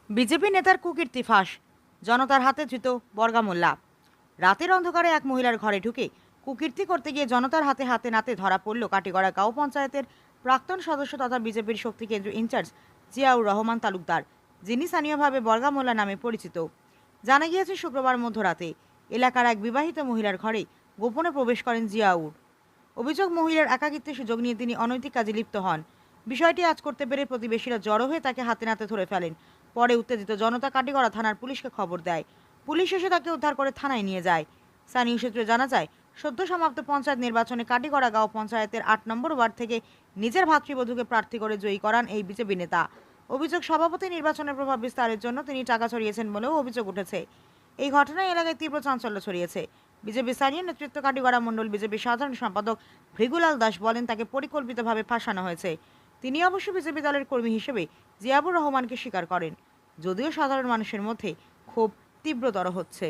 BJP নেতার কুকীর্তি ফাঁস, জনতার হাতে ধৃত বর্গা মোল্লা। রাতের অন্ধকারে এক মহিলার ঘরে ঢুকে কুকীর্তি করতে গিয়ে জনতার হাতে হাতে নাতে ধরা পড়ল কাটিগড়া গাঁও পঞ্চায়েতের প্রাক্তন সদস্য তথা বিজেপির শক্তি কেন্দ্র ইনচার্জ জিয়াউর রহমান তালুকদার, যিনি স্থানীয়ভাবে বর্গা মোল্লা নামে পরিচিত। জানা গিয়েছে, শুক্রবার মধ্যরাতে এলাকার এক বিবাহিত মহিলার ঘরে গোপনে প্রবেশ করেন জিয়াউর। অভিযোগ, মহিলার একাকিত্বের সুযোগ নিয়ে তিনি অনৈতিক কাজে লিপ্ত হন। বিষয়টি আজ করতে পেরে প্রতিবেশীরা জড়ো হয়ে তাকে হাতে নাতে ধরে ফেলেন। পরে উত্তেজিত জনতা কাটিগড়া থানার পুলিশকে খবর দেয়। পুলিশ এসে তাকে উদ্ধার করে থানায় নিয়ে যায়। স্থানীয় সূত্রে জানা যায়, সদ্য সমাপ্ত পঞ্চায়েত নির্বাচনে কাটিগড়া গাঁও পঞ্চায়েতের ৮ নম্বর ওয়ার্ড থেকে নিজের ভাতৃবধূকে প্রার্থী করে জয়ী করান এই বিজেপি নেতা। অভিযোগ, সভাপতি নির্বাচনের প্রভাব বিস্তারের জন্য তিনি টাকা ছড়িয়েছেন বলেও অভিযোগ উঠেছে। এই ঘটনায় এলাকায় তীব্র চাঞ্চল্য ছড়িয়েছে। বিজেপি স্থানীয় নেতৃত্ব কাটিগড়া মণ্ডল বিজেপি সাধারণ সম্পাদক ভৃগুলাল দাস বলেন, তাকে পরিকল্পিতভাবে ফাঁসানো হয়েছে। তিনি অবশ্য বিজেপি দলের কর্মী হিসেবে জিয়াউর রহমানকে স্বীকার করেন, যদিও সাধারণ মানুষের মধ্যে ক্ষোভ তীব্রতর হচ্ছে।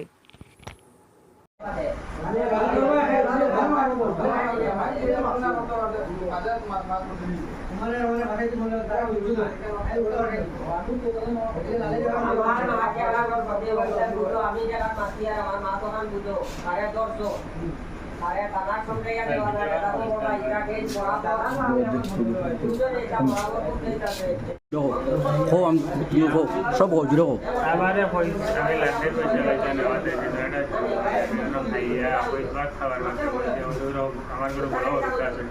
সব আমারে পয়সা আমি লাগতে পয়সা লাগতে নেওয়াতে এটা খাইয়া পয়সা খাবার লাগতে বলতে ওদের আমার কোনো বড় অভিজ্ঞতা আছে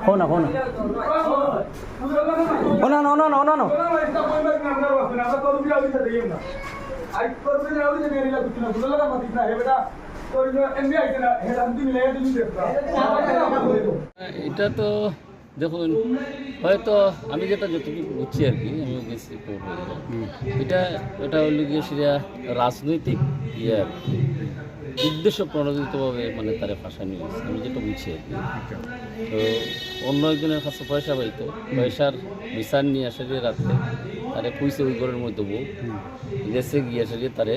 হোনা হোনা হোনা না না না না এটা তো দেখুন, হয়তো আমি যেটা যতটুকু বুঝছি আর কি, আমি গেছি এটা এটা হলো গিয়ে সেটা রাজনৈতিক ইয়ে আর কি, উদ্দেশ্য প্রণোদিতভাবে মানে তারা ফাঁসানো হয়েছে, আমি যেটা বুঝছি আর কি। তো অন্য একজনের কাছে পয়সা পাইতো, পয়সার বিচার নিয়ে আসে যে রাত্রে তারে পুইছে ওই ঘরের মধ্যে বউ গেছে গিয়ে আসে যে তারে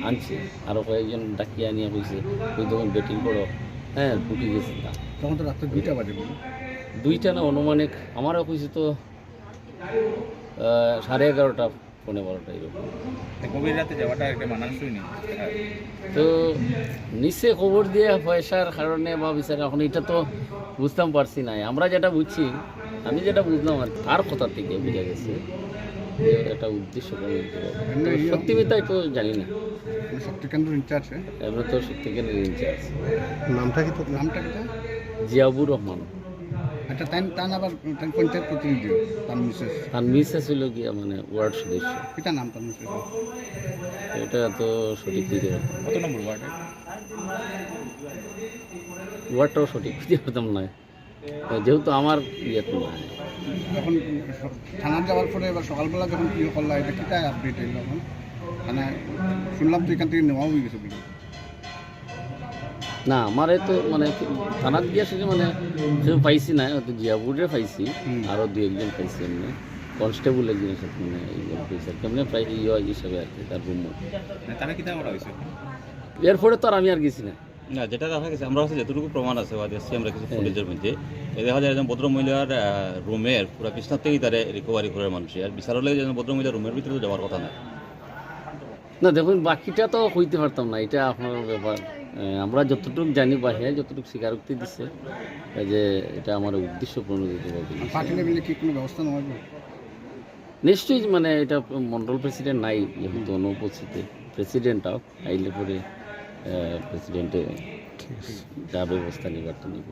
আনছে, আরও কয়েকজন ডাকিয়ে আনিয়ে কইছে ওই তখন ব্যাটিং করো, হ্যাঁ ফুটি গেছে। তখন তো রাত্রে 2টা বাজে, 2টা না অনুমানিক আমারও কইছে তো 11:30 পৌনে 12টা এরকম। গভীর রাতে যাওয়াটা একটা মানানসই নেই। তো নিচে খবর দিয়ে পয়সার কারণে বা বিচারে, এখন এটা তো বুঝতাম পারছি না। আমরা যেটা বুঝছি, আমি যেটা বুঝলাম আর তার কথা থেকে বোঝা গেছে যে একটা উদ্দেশ্য সত্যি মিথ্যা তো জানি না। শক্তি কেন্দ্র ইনচার্জ, এবার তো সত্যি কেন্দ্রের ইনচার্জ নামটা কি? নামটা কি? জিয়াউর রহমান। আচ্ছা, তাই আবার পঞ্চায়েত প্রতিনিধি, তার মিসেস হইল গিয়া মানে ওয়ার্ড সদস্য। এটা নাম তার মিসেস? এটা তো সঠিক দিতে পারতাম। কত নম্বর ওয়ার্ডে? ওয়ার্ডটাও সঠিক দিতে পারতাম না, যেহেতু আমার ইয়ে তো না। এখন থানা যাওয়ার পরে এবার সকালবেলা যখন কি করলা, এটা কিটাই আপডেট এলো এখন মানে শুনলাম তো এখান থেকে নেওয়া হয়ে গেছে বলে। না, আমার তো মানে থানাত গিয়ে আসলে মানে কেউ পাইছি না, হয়তো জিয়াপুরে পাইছি, আরও 2-1 জন পাইছি। এমনি কনস্টেবলের জিনিস মানে এইগুলো পাইছি আর কেমনি প্রায় ইয়ে হিসাবে আর কি, তার রুম। তারা কিটা করা হয়েছে? এরপরে তো আর আমি আর গেছি না। না, যেটা দেখা গেছে আমরা হচ্ছে যতটুকু প্রমাণ আছে বা দেখছি আমরা কিছু ফুটেজের মধ্যে, দেখা যায় একজন ভদ্রমহিলার রুমের পুরো বিছনার থেকেই তারা রিকভারি করে মানুষের, আর বিচার হলে যেন ভদ্রমহিলার রুমের ভিতরে তো যাওয়ার কথা না। না দেখুন, বাকিটা তো হইতে পারতাম না, এটা আপনার ব্যাপার। আমরা যতটুকু জানি বা হ্যাঁ যতটুকু স্বীকারোক্তি দিচ্ছে যে এটা আমার উদ্দেশ্য প্রণোদিত হবে। পার্টি লেভেলে কি কোনো ব্যবস্থা নেওয়া হবে? নিশ্চয়ই, মানে এটা মন্ডল প্রেসিডেন্ট নাই, যেহেতু অনুপস্থিতি প্রেসিডেন্টটাও আইলে পরে প্রেসিডেন্টে যা ব্যবস্থা নিবার তো নিব।